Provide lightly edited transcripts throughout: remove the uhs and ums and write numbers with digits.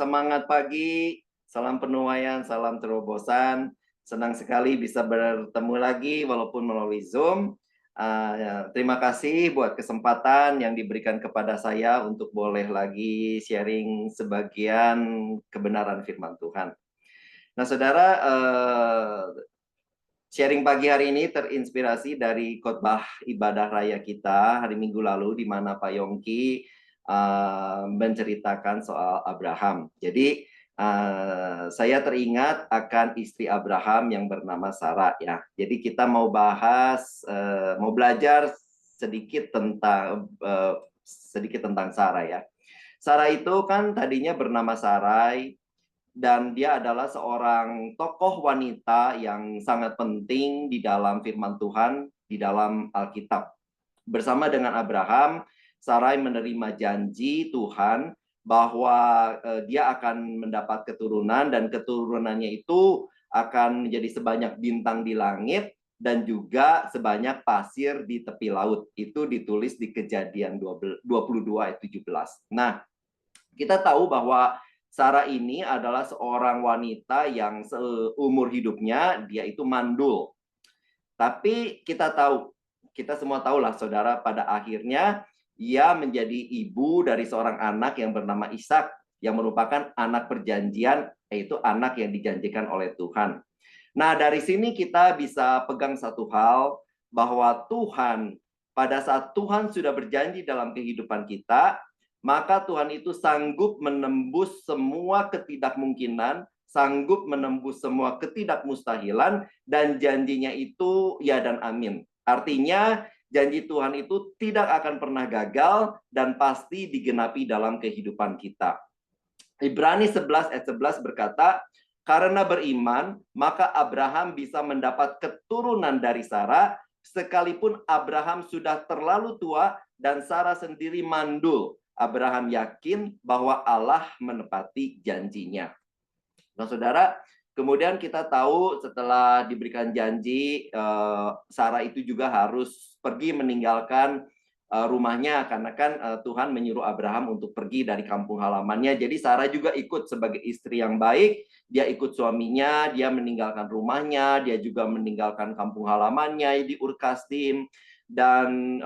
semangat pagi, salam penuaian, salam terobosan. Senang sekali bisa bertemu lagi walaupun melalui Zoom. Terima kasih buat kesempatan yang diberikan kepada saya untuk boleh lagi sharing sebagian kebenaran firman Tuhan. Nah, saudara, sharing pagi hari ini terinspirasi dari khotbah ibadah raya kita hari Minggu lalu, di mana Pak Yongki menceritakan soal Abraham. Jadi saya teringat akan istri Abraham yang bernama Sarah ya. Jadi kita mau bahas, mau belajar sedikit tentang Sarah ya. Sarah itu kan tadinya bernama Sarai, dan dia adalah seorang tokoh wanita yang sangat penting di dalam firman Tuhan, di dalam Alkitab. Bersama dengan Abraham, Sarai menerima janji Tuhan bahwa dia akan mendapat keturunan, dan keturunannya itu akan menjadi sebanyak bintang di langit dan juga sebanyak pasir di tepi laut. Itu ditulis di Kejadian 22 ayat 17. Nah, kita tahu bahwa Sarah ini adalah seorang wanita yang seumur hidupnya dia itu mandul. Tapi kita semua tahulah saudara, pada akhirnya ia menjadi ibu dari seorang anak yang bernama Ishak, yang merupakan anak perjanjian, yaitu anak yang dijanjikan oleh Tuhan. Nah, dari sini kita bisa pegang satu hal, bahwa Tuhan, pada saat Tuhan sudah berjanji dalam kehidupan kita, maka Tuhan itu sanggup menembus semua ketidakmungkinan, sanggup menembus semua ketidakmustahilan, dan janjinya itu ya dan amin. Artinya janji Tuhan itu tidak akan pernah gagal dan pasti digenapi dalam kehidupan kita. Ibrani 11 ayat 11 berkata, karena beriman, maka Abraham bisa mendapat keturunan dari Sarah, sekalipun Abraham sudah terlalu tua dan Sarah sendiri mandul. Abraham yakin bahwa Allah menepati janjinya. Nah, saudara, kemudian kita tahu setelah diberikan janji, Sarah itu juga harus pergi meninggalkan rumahnya, karena kan Tuhan menyuruh Abraham untuk pergi dari kampung halamannya. Jadi Sarah juga ikut sebagai istri yang baik. Dia ikut suaminya, dia meninggalkan rumahnya, dia juga meninggalkan kampung halamannya di Ur Kasdim. Dan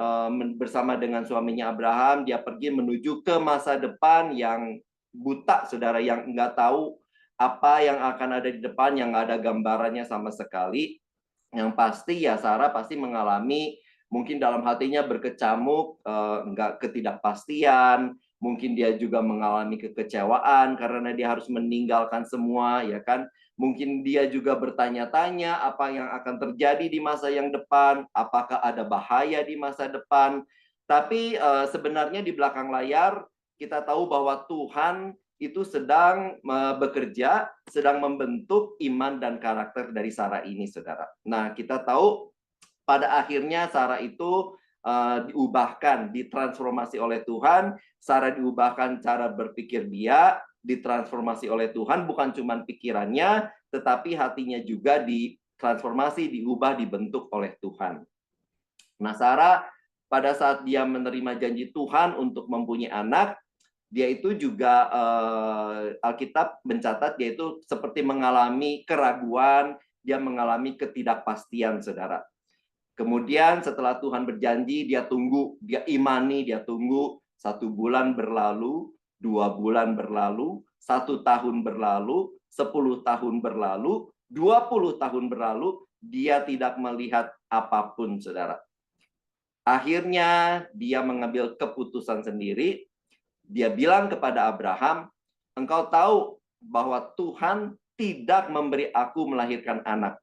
bersama dengan suaminya Abraham, dia pergi menuju ke masa depan yang buta, saudara, yang nggak tahu apa yang akan ada di depan, yang nggak ada gambarannya sama sekali. Yang pasti ya Sarah pasti mengalami, mungkin dalam hatinya berkecamuk, nggak ketidakpastian, mungkin dia juga mengalami kekecewaan karena dia harus meninggalkan semua, ya kan? Mungkin dia juga bertanya-tanya apa yang akan terjadi di masa yang depan, apakah ada bahaya di masa depan. Tapi sebenarnya di belakang layar kita tahu bahwa Tuhan itu sedang bekerja, sedang membentuk iman dan karakter dari Sarah ini, saudara. Nah, kita tahu pada akhirnya Sarah itu diubahkan, ditransformasi oleh Tuhan. Sarah diubahkan cara berpikir dia, ditransformasi oleh Tuhan, bukan cuma pikirannya, tetapi hatinya juga ditransformasi, diubah, dibentuk oleh Tuhan. Nah, Sarah pada saat dia menerima janji Tuhan untuk mempunyai anak, dia itu juga Alkitab mencatat dia itu seperti mengalami keraguan, dia mengalami ketidakpastian, saudara. Kemudian setelah Tuhan berjanji, dia tunggu, dia imani, dia tunggu. 1 bulan berlalu, 2 bulan berlalu, 1 tahun berlalu, 10 tahun berlalu, 20 tahun berlalu, dia tidak melihat apapun, saudara. Akhirnya dia mengambil keputusan sendiri. Dia bilang kepada Abraham, engkau tahu bahwa Tuhan tidak memberi aku melahirkan anak.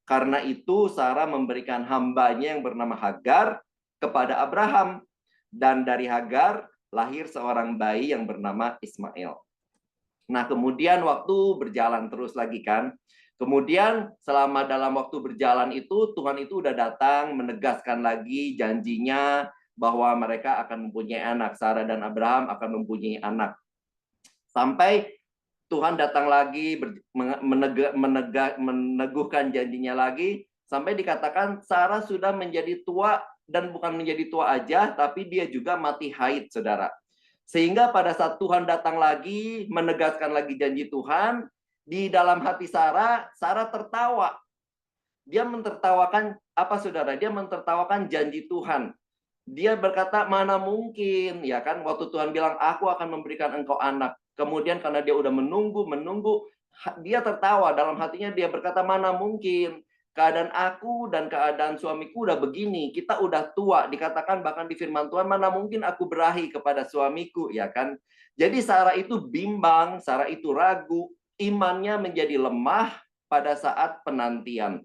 Karena itu Sarah memberikan hambanya yang bernama Hagar kepada Abraham. Dan dari Hagar lahir seorang bayi yang bernama Ismail. Nah, kemudian waktu berjalan terus lagi kan. Kemudian selama dalam waktu berjalan itu, Tuhan itu udah datang menegaskan lagi janjinya bahwa mereka akan mempunyai anak. Sarah dan Abraham akan mempunyai anak. Sampai Tuhan datang lagi, meneguhkan janjinya lagi, sampai dikatakan Sarah sudah menjadi tua, dan bukan menjadi tua aja, tapi dia juga mati haid, saudara. Sehingga pada saat Tuhan datang lagi, menegaskan lagi janji Tuhan, di dalam hati Sarah, Sarah tertawa. Dia mentertawakan apa saudara? Dia mentertawakan janji Tuhan. Dia berkata, mana mungkin, ya kan? Waktu Tuhan bilang, aku akan memberikan engkau anak. Kemudian karena dia udah menunggu, dia tertawa. Dalam hatinya dia berkata, mana mungkin. Keadaan aku dan keadaan suamiku udah begini. Kita udah tua. Dikatakan bahkan di firman Tuhan, mana mungkin aku berahi kepada suamiku, ya kan? Jadi Sarah itu bimbang, Sarah itu ragu. Imannya menjadi lemah pada saat penantian.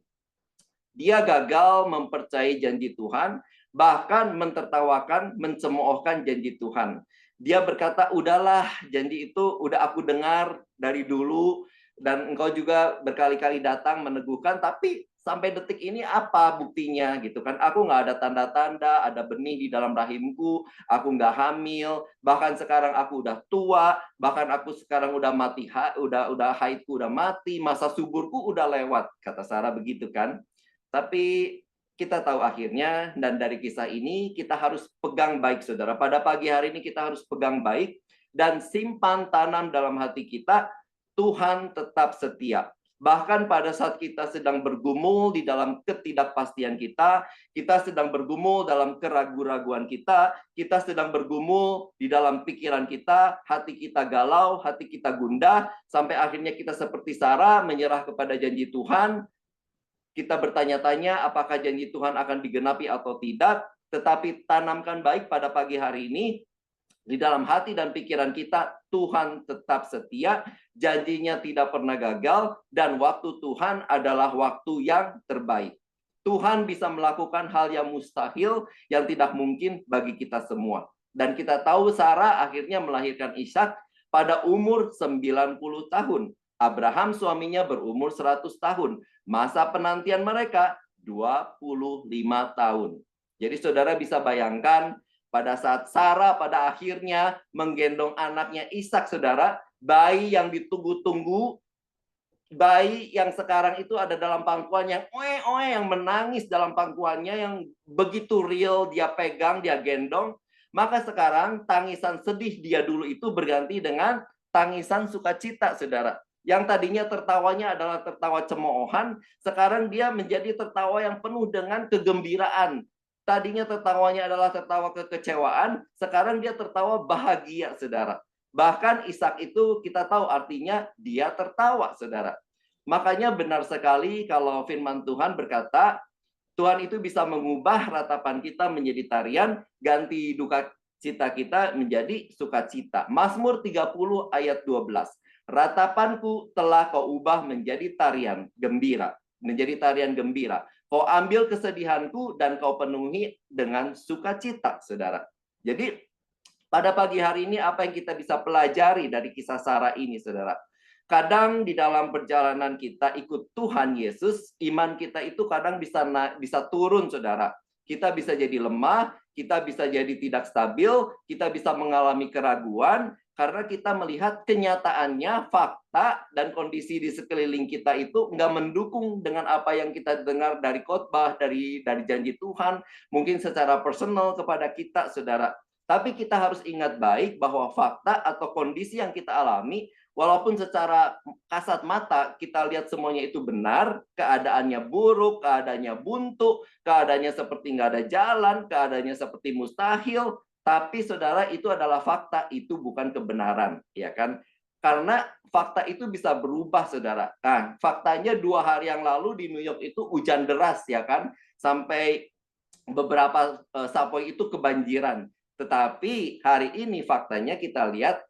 Dia gagal mempercayai janji Tuhan, bahkan mentertawakan, mencemoohkan janji Tuhan. Dia berkata, udahlah, janji itu udah aku dengar dari dulu, dan engkau juga berkali-kali datang meneguhkan, tapi sampai detik ini apa buktinya gitu kan? Aku nggak ada tanda-tanda, ada benih di dalam rahimku, aku nggak hamil, bahkan sekarang aku udah tua, bahkan aku sekarang udah mati, udah haidku udah mati, masa suburku udah lewat, kata Sarah begitu kan? Tapi kita tahu akhirnya, dan dari kisah ini kita harus pegang baik, saudara. Pada pagi hari ini kita harus pegang baik dan simpan tanam dalam hati kita, Tuhan tetap setia. Bahkan pada saat kita sedang bergumul di dalam ketidakpastian kita sedang bergumul dalam keraguan-raguan kita sedang bergumul di dalam pikiran kita, hati kita galau, hati kita gundah, sampai akhirnya kita seperti Sarah menyerah kepada janji Tuhan. Kita bertanya-tanya apakah janji Tuhan akan digenapi atau tidak, tetapi tanamkan baik pada pagi hari ini, di dalam hati dan pikiran kita, Tuhan tetap setia, janjinya tidak pernah gagal, dan waktu Tuhan adalah waktu yang terbaik. Tuhan bisa melakukan hal yang mustahil, yang tidak mungkin bagi kita semua. Dan kita tahu Sarah akhirnya melahirkan Ishak pada umur 90 tahun. Abraham suaminya berumur 100 tahun. Masa penantian mereka 25 tahun. Jadi saudara bisa bayangkan pada saat Sarah pada akhirnya menggendong anaknya Ishak, saudara, bayi yang ditunggu-tunggu, bayi yang sekarang itu ada dalam pangkuan yang yang menangis dalam pangkuannya, yang begitu real, dia pegang, dia gendong, maka sekarang tangisan sedih dia dulu itu berganti dengan tangisan sukacita, saudara. Yang tadinya tertawanya adalah tertawa cemoohan, sekarang dia menjadi tertawa yang penuh dengan kegembiraan. Tadinya tertawanya adalah tertawa kekecewaan, sekarang dia tertawa bahagia, saudara. Bahkan Ishak itu kita tahu artinya dia tertawa, saudara. Makanya benar sekali kalau firman Tuhan berkata, Tuhan itu bisa mengubah ratapan kita menjadi tarian, ganti duka cita kita menjadi sukacita. Mazmur 30 ayat 12. Ratapanku telah kau ubah menjadi tarian gembira. Menjadi tarian gembira. Kau ambil kesedihanku dan kau penuhi dengan sukacita, saudara. Jadi, pada pagi hari ini apa yang kita bisa pelajari dari kisah Sarah ini, saudara? Kadang di dalam perjalanan kita ikut Tuhan Yesus, iman kita itu kadang bisa turun, saudara. Kita bisa jadi lemah, kita bisa jadi tidak stabil, kita bisa mengalami keraguan, karena kita melihat kenyataannya, fakta, dan kondisi di sekeliling kita itu nggak mendukung dengan apa yang kita dengar dari khotbah, dari janji Tuhan, mungkin secara personal kepada kita, saudara. Tapi kita harus ingat baik bahwa fakta atau kondisi yang kita alami, walaupun secara kasat mata kita lihat semuanya itu benar, keadaannya buruk, keadaannya buntu, keadaannya seperti nggak ada jalan, keadaannya seperti mustahil, tapi saudara itu adalah fakta, itu bukan kebenaran, ya kan? Karena fakta itu bisa berubah, saudara. Nah, faktanya 2 hari yang lalu di New York itu hujan deras, ya kan? Sampai beberapa sapoi itu kebanjiran. Tetapi hari ini faktanya kita lihat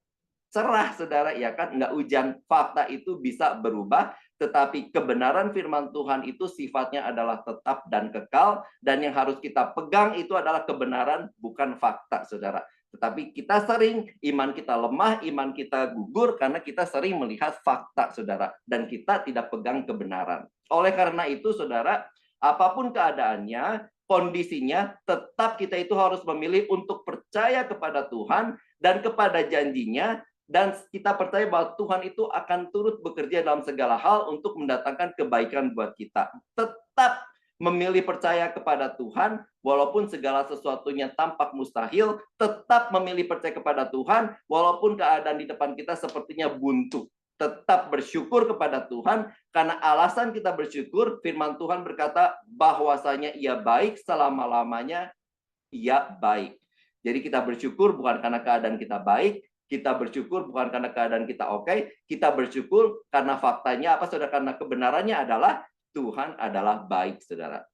cerah, saudara, ya kan? Nggak hujan. Fakta itu bisa berubah, tetapi kebenaran firman Tuhan itu sifatnya adalah tetap dan kekal, dan yang harus kita pegang itu adalah kebenaran, bukan fakta, saudara. Tetapi kita sering, iman kita lemah, iman kita gugur, karena kita sering melihat fakta, saudara, dan kita tidak pegang kebenaran. Oleh karena itu, saudara, apapun keadaannya, kondisinya, tetap kita itu harus memilih untuk percaya kepada Tuhan dan kepada janjinya, dan kita percaya bahwa Tuhan itu akan turut bekerja dalam segala hal untuk mendatangkan kebaikan buat kita. Tetap memilih percaya kepada Tuhan, walaupun segala sesuatunya tampak mustahil, tetap memilih percaya kepada Tuhan, walaupun keadaan di depan kita sepertinya buntu. Tetap bersyukur kepada Tuhan, karena alasan kita bersyukur, firman Tuhan berkata bahwasanya Ia baik selama-lamanya, Ia baik. Jadi kita bersyukur bukan karena keadaan kita baik, kita bersyukur bukan karena keadaan kita oke, kita bersyukur karena faktanya apa, saudara? Karena kebenarannya adalah Tuhan adalah baik, saudara.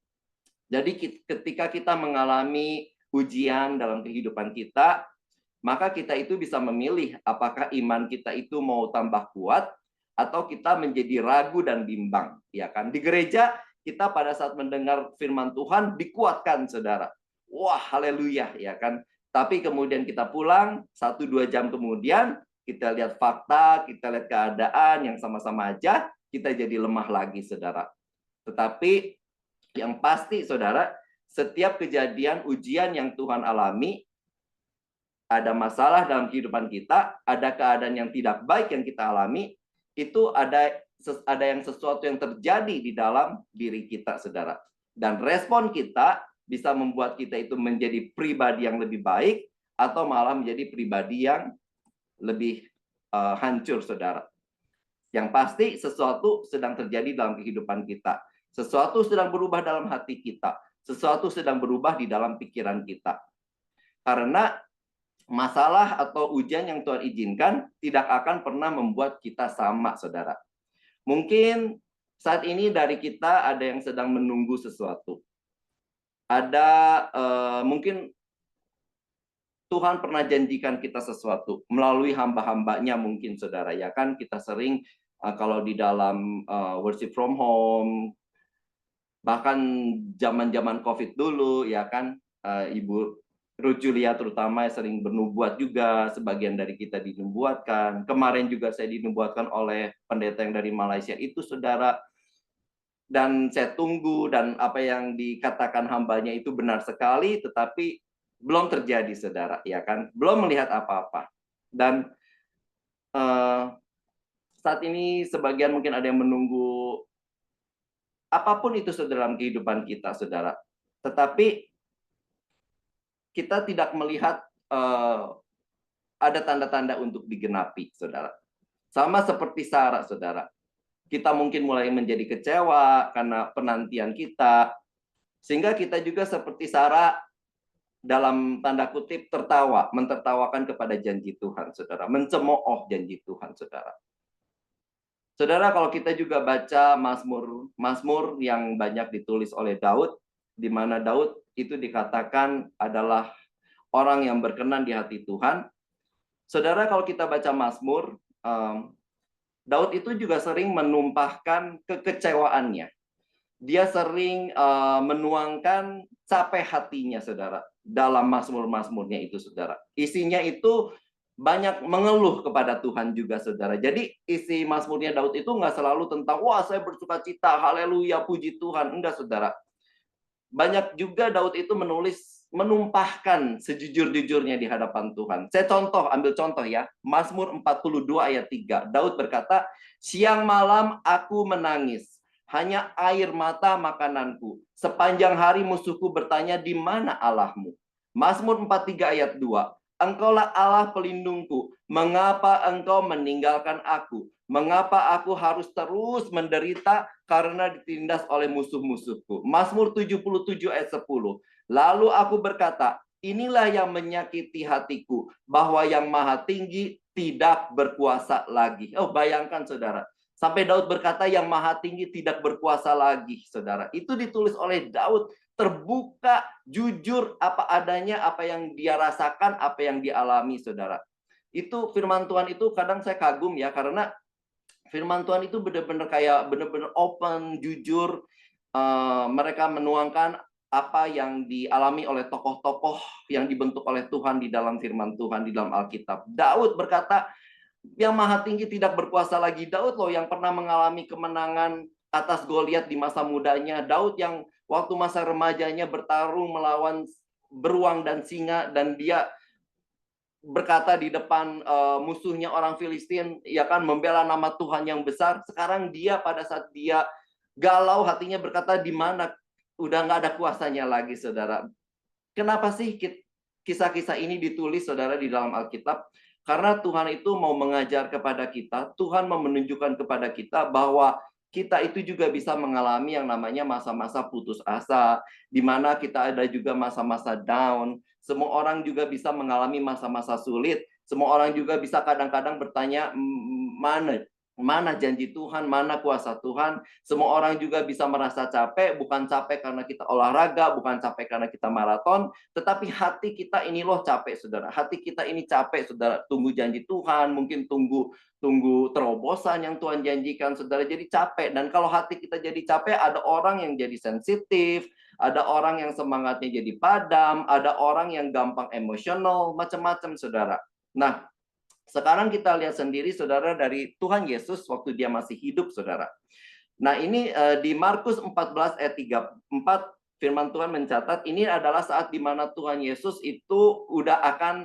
Jadi ketika kita mengalami ujian dalam kehidupan kita, maka kita itu bisa memilih apakah iman kita itu mau tambah kuat atau kita menjadi ragu dan bimbang, ya kan? Di gereja kita pada saat mendengar firman Tuhan dikuatkan, saudara. Wah, haleluya, ya kan? Tapi kemudian kita pulang 1-2 jam kemudian kita lihat fakta, kita lihat keadaan yang sama-sama aja, kita jadi lemah lagi, saudara. Tetapi yang pasti, saudara, setiap kejadian ujian yang Tuhan alami, ada masalah dalam kehidupan kita, ada keadaan yang tidak baik yang kita alami, itu ada yang sesuatu yang terjadi di dalam diri kita, saudara. Dan respon kita bisa membuat kita itu menjadi pribadi yang lebih baik, atau malah menjadi pribadi yang lebih hancur, saudara. Yang pasti sesuatu sedang terjadi dalam kehidupan kita. Sesuatu sedang berubah dalam hati kita. Sesuatu sedang berubah di dalam pikiran kita. Karena masalah atau ujian yang Tuhan izinkan tidak akan pernah membuat kita sama, saudara. Mungkin saat ini dari kita ada yang sedang menunggu sesuatu. Ada mungkin Tuhan pernah janjikan kita sesuatu melalui hamba-hambanya mungkin, saudara. Ya kan, kita sering kalau di dalam worship from home, bahkan zaman-zaman COVID dulu, ya kan, Ibu Ruth Julia terutama sering bernubuat juga, sebagian dari kita dinubuatkan. Kemarin juga saya dinubuatkan oleh pendeta yang dari Malaysia itu, saudara. Dan saya tunggu, dan apa yang dikatakan hambanya itu benar sekali, tetapi belum terjadi, saudara, ya kan? Belum melihat apa-apa. Dan saat ini sebagian mungkin ada yang menunggu apapun itu, saudara, dalam kehidupan kita, saudara. Tetapi kita tidak melihat ada tanda-tanda untuk digenapi, saudara. Sama seperti Sarah, saudara. Kita mungkin mulai menjadi kecewa karena penantian kita, sehingga kita juga seperti Sarah dalam tanda kutip tertawa, mentertawakan kepada janji Tuhan, saudara. Mencemooh janji Tuhan, saudara. Saudara, kalau kita juga baca Mazmur yang banyak ditulis oleh Daud, di mana Daud itu dikatakan adalah orang yang berkenan di hati Tuhan. Saudara, kalau kita baca Mazmur, Daud itu juga sering menumpahkan kekecewaannya. Dia sering menuangkan capek hatinya, saudara, dalam Mazmur-Mazmurnya itu, saudara. Isinya itu banyak mengeluh kepada Tuhan juga, saudara. Jadi isi Mazmurnya Daud itu nggak selalu tentang, wah saya bersuka cita, haleluya, puji Tuhan. Enggak, saudara. Banyak juga Daud itu menumpahkan sejujur-jujurnya di hadapan Tuhan. Saya ambil contoh ya. Mazmur 42 ayat 3. Daud berkata, siang malam aku menangis, hanya air mata makananku. Sepanjang hari musuhku bertanya, di mana Allahmu? Mazmur 43 ayat 2. Engkaulah Allah pelindungku. Mengapa engkau meninggalkan aku? Mengapa aku harus terus menderita karena ditindas oleh musuh-musuhku? Mazmur 77 ayat 10. Lalu aku berkata, inilah yang menyakiti hatiku, bahwa yang maha tinggi tidak berkuasa lagi. Oh, bayangkan, saudara. Sampai Daud berkata yang maha tinggi tidak berkuasa lagi, saudara. Itu ditulis oleh Daud, terbuka, jujur, apa adanya, apa yang dia rasakan, apa yang dialami, saudara. Itu firman Tuhan itu kadang saya kagum ya, karena firman Tuhan itu benar-benar kayak benar-benar open, jujur. Mereka menuangkan apa yang dialami oleh tokoh-tokoh yang dibentuk oleh Tuhan di dalam firman Tuhan, di dalam Alkitab. Daud berkata, yang maha tinggi tidak berkuasa lagi. Daud loh yang pernah mengalami kemenangan atas Goliat di masa mudanya. Daud yang waktu masa remajanya bertarung melawan beruang dan singa, dan dia berkata di depan musuhnya orang Filistin, ya kan, membela nama Tuhan yang besar. Sekarang dia pada saat dia galau hatinya berkata, di mana udah nggak ada kuasanya lagi, saudara. Kenapa sih kisah-kisah ini ditulis, saudara, di dalam Alkitab? Karena Tuhan itu mau mengajar kepada kita, Tuhan mau menunjukkan kepada kita bahwa kita itu juga bisa mengalami yang namanya masa-masa putus asa, di mana kita ada juga masa-masa down. Semua orang juga bisa mengalami masa-masa sulit. Semua orang juga bisa kadang-kadang bertanya, mana janji Tuhan, mana kuasa Tuhan. Semua orang juga bisa merasa capek, bukan capek karena kita olahraga, bukan capek karena kita maraton, tetapi hati kita ini loh capek, saudara. Hati kita ini capek, saudara. Tunggu janji Tuhan, mungkin tunggu terobosan yang Tuhan janjikan, saudara. Jadi capek. Dan kalau hati kita jadi capek, ada orang yang jadi sensitif, ada orang yang semangatnya jadi padam, ada orang yang gampang emosional, macam-macam, saudara. Nah, sekarang kita lihat sendiri, saudara, dari Tuhan Yesus waktu dia masih hidup, saudara. Nah, ini di Markus 14 ayat 34, firman Tuhan mencatat, ini adalah saat di mana Tuhan Yesus itu udah akan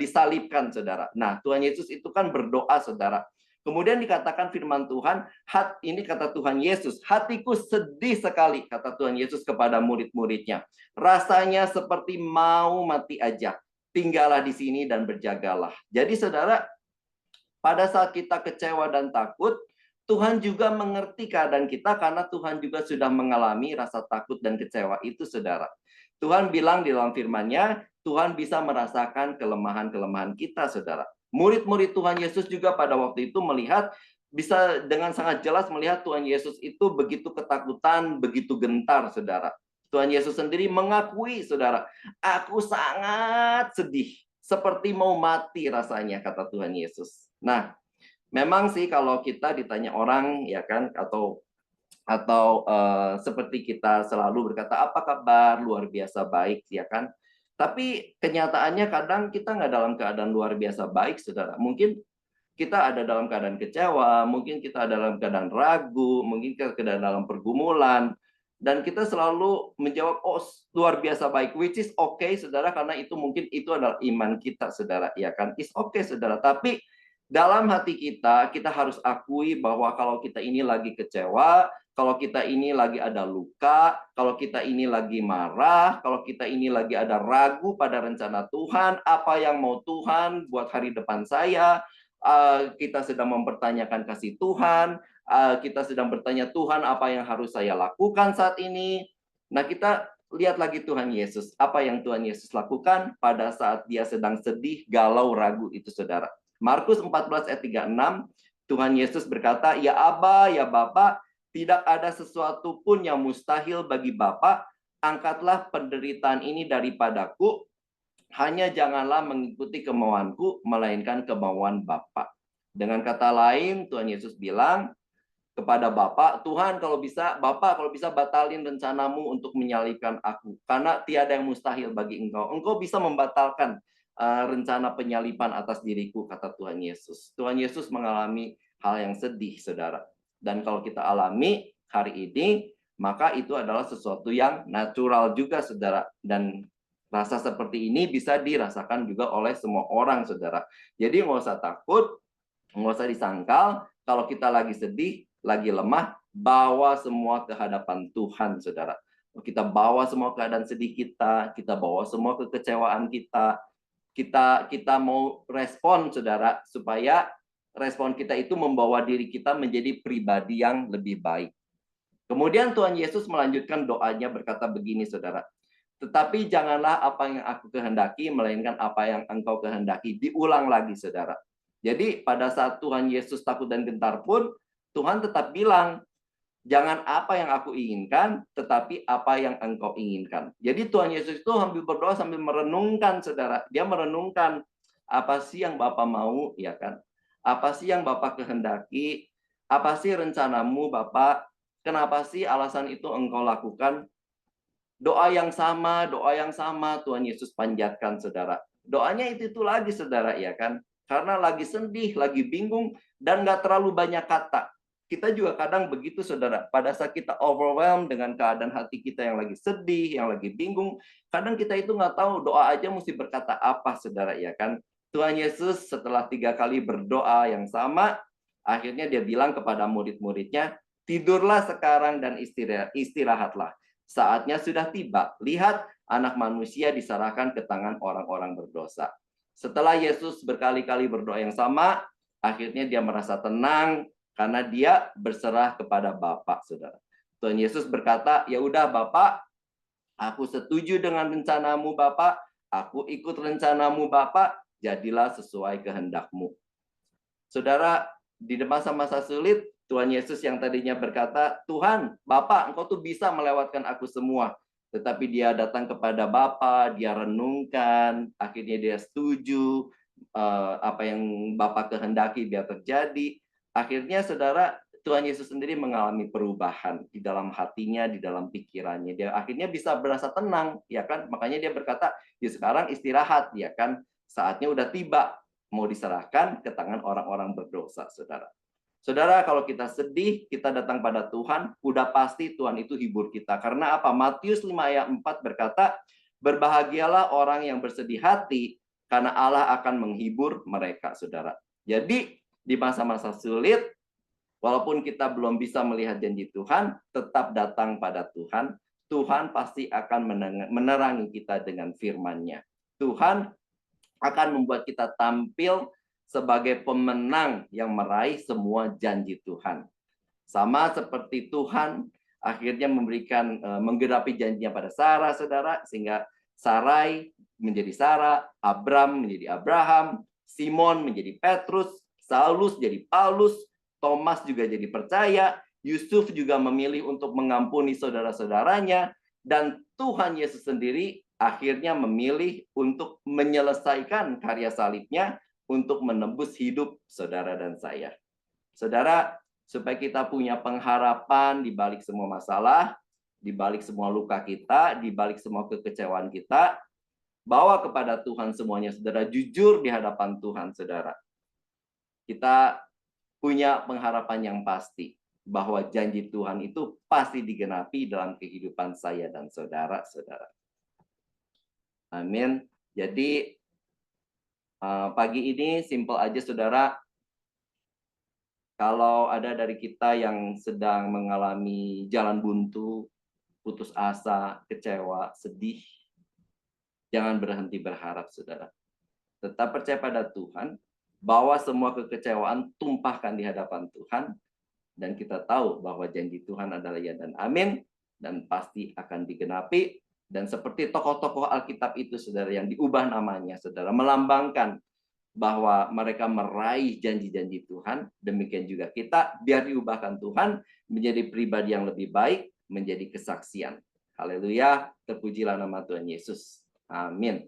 disalibkan, saudara. Nah, Tuhan Yesus itu kan berdoa, saudara. Kemudian dikatakan firman Tuhan, ini kata Tuhan Yesus, hatiku sedih sekali, kata Tuhan Yesus kepada murid-muridnya. Rasanya seperti mau mati aja. Tinggallah di sini dan berjagalah. Jadi, saudara, pada saat kita kecewa dan takut, Tuhan juga mengerti keadaan kita karena Tuhan juga sudah mengalami rasa takut dan kecewa itu, saudara. Tuhan bilang di dalam firman-Nya, Tuhan bisa merasakan kelemahan-kelemahan kita, saudara. Murid-murid Tuhan Yesus juga pada waktu itu melihat, bisa dengan sangat jelas melihat Tuhan Yesus itu begitu ketakutan, begitu gentar, saudara. Tuhan Yesus sendiri mengakui, saudara, aku sangat sedih, seperti mau mati rasanya, kata Tuhan Yesus. Nah, memang sih kalau kita ditanya orang, ya kan, atau seperti kita selalu berkata, apa kabar, luar biasa baik, ya kan. Tapi kenyataannya kadang kita nggak dalam keadaan luar biasa baik, saudara. Mungkin kita ada dalam keadaan kecewa, mungkin kita ada dalam keadaan ragu, mungkin kita dalam pergumulan, dan kita selalu menjawab, oh luar biasa baik, which is okay, saudara, karena itu mungkin itu adalah iman kita, saudara, ya kan, is okay, saudara. Tapi dalam hati kita harus akui bahwa kalau kita ini lagi kecewa, kalau kita ini lagi ada luka, kalau kita ini lagi marah, kalau kita ini lagi ada ragu pada rencana Tuhan, apa yang mau Tuhan buat hari depan saya, kita sedang mempertanyakan kasih Tuhan, kita sedang bertanya, Tuhan apa yang harus saya lakukan saat ini. Nah, kita lihat lagi Tuhan Yesus. Apa yang Tuhan Yesus lakukan pada saat dia sedang sedih, galau, ragu itu, saudara. Markus 14 ayat 36, Tuhan Yesus berkata, ya Aba, ya Bapa, tidak ada sesuatu pun yang mustahil bagi Bapa, angkatlah penderitaan ini daripadaku, hanya janganlah mengikuti kemauanku, melainkan kemauan Bapa. Dengan kata lain, Tuhan Yesus bilang kepada Bapa, Tuhan kalau bisa, Bapa kalau bisa batalin rencanamu untuk menyalibkan aku. Karena tiada yang mustahil bagi engkau. Engkau bisa membatalkan rencana penyaliban atas diriku, kata Tuhan Yesus. Tuhan Yesus mengalami hal yang sedih, saudara. Dan kalau kita alami hari ini, maka itu adalah sesuatu yang natural juga, saudara. Dan rasa seperti ini bisa dirasakan juga oleh semua orang, saudara. Jadi nggak usah takut, nggak usah disangkal. Kalau kita lagi sedih, lagi lemah, bawa semua ke hadapan Tuhan, saudara. Kita bawa semua keadaan sedih kita bawa semua kekecewaan kita mau respon, saudara, supaya respon kita itu membawa diri kita menjadi pribadi yang lebih baik. Kemudian Tuhan Yesus melanjutkan doanya berkata begini, saudara. Tetapi janganlah apa yang aku kehendaki, melainkan apa yang engkau kehendaki. Diulang lagi, saudara. Jadi pada saat Tuhan Yesus takut dan gentar pun, Tuhan tetap bilang, jangan apa yang aku inginkan, tetapi apa yang engkau inginkan. Jadi Tuhan Yesus itu sambil berdoa sambil merenungkan, saudara. Dia merenungkan, apa sih yang Bapa mau, ya kan? Apa sih yang Bapa kehendaki? Apa sih rencanamu, Bapa? Kenapa sih alasan itu engkau lakukan? Doa yang sama Tuhan Yesus panjatkan, saudara. Doanya itu lagi, saudara, ya kan? Karena lagi sedih, lagi bingung, dan nggak terlalu banyak kata. Kita juga kadang begitu, saudara. Pada saat kita overwhelmed dengan keadaan hati kita yang lagi sedih, yang lagi bingung, kadang kita itu nggak tahu doa aja mesti berkata apa, saudara, ya kan? Tuhan Yesus setelah 3 kali berdoa yang sama, akhirnya dia bilang kepada murid-muridnya, tidurlah sekarang dan istirahatlah. Saatnya sudah tiba. Lihat, anak manusia diserahkan ke tangan orang-orang berdosa. Setelah Yesus berkali-kali berdoa yang sama, akhirnya dia merasa tenang karena dia berserah kepada Bapa, saudara. Tuhan Yesus berkata, ya udah Bapa, aku setuju dengan rencanamu Bapa, aku ikut rencanamu Bapa, jadilah sesuai kehendakmu. Saudara, di masa-masa sulit, Tuhan Yesus yang tadinya berkata, Tuhan, Bapa, Engkau tuh bisa melewatkan aku semua. Tetapi dia datang kepada Bapa, dia renungkan, akhirnya dia setuju, apa yang Bapa kehendaki biar terjadi. Akhirnya saudara, Tuhan Yesus sendiri mengalami perubahan di dalam hatinya, di dalam pikirannya. Dia akhirnya bisa berasa tenang, ya kan? Makanya dia berkata, ya sekarang istirahat, ya kan? Saatnya udah tiba, mau diserahkan ke tangan orang-orang berdosa, saudara. Saudara, kalau kita sedih, kita datang pada Tuhan, udah pasti Tuhan itu hibur kita. Karena apa? Matius 5 ayat 4 berkata, berbahagialah orang yang bersedih hati, karena Allah akan menghibur mereka, saudara. Jadi, di masa-masa sulit, walaupun kita belum bisa melihat janji Tuhan, tetap datang pada Tuhan. Tuhan pasti akan menerangi kita dengan firman-Nya. Tuhan akan membuat kita tampil sebagai pemenang yang meraih semua janji Tuhan. Sama seperti Tuhan akhirnya memberikan menggenapi janjinya pada Sarah, saudara, sehingga Sarai menjadi Sarah, Abram menjadi Abraham, Simon menjadi Petrus, Saulus jadi Paulus, Thomas juga jadi percaya, Yusuf juga memilih untuk mengampuni saudara-saudaranya, dan Tuhan Yesus sendiri akhirnya memilih untuk menyelesaikan karya salibnya untuk menebus hidup saudara dan saya. Saudara, supaya kita punya pengharapan di balik semua masalah, di balik semua luka kita, di balik semua kekecewaan kita, bawa kepada Tuhan semuanya, saudara. Jujur di hadapan Tuhan, saudara. Kita punya pengharapan yang pasti bahwa janji Tuhan itu pasti digenapi dalam kehidupan saya dan saudara-saudara. Amin. Jadi pagi ini simple aja, saudara. Kalau ada dari kita yang sedang mengalami jalan buntu, putus asa, kecewa, sedih, jangan berhenti berharap, saudara. Tetap percaya pada Tuhan, bawa semua kekecewaan, tumpahkan di hadapan Tuhan, dan kita tahu bahwa janji Tuhan adalah ya dan amin, dan pasti akan digenapi. Dan seperti tokoh-tokoh Alkitab itu, saudara, yang diubah namanya, saudara, melambangkan bahwa mereka meraih janji-janji Tuhan. Demikian juga kita, biar diubahkan Tuhan menjadi pribadi yang lebih baik, menjadi kesaksian. Haleluya, terpujilah nama Tuhan Yesus. Amin.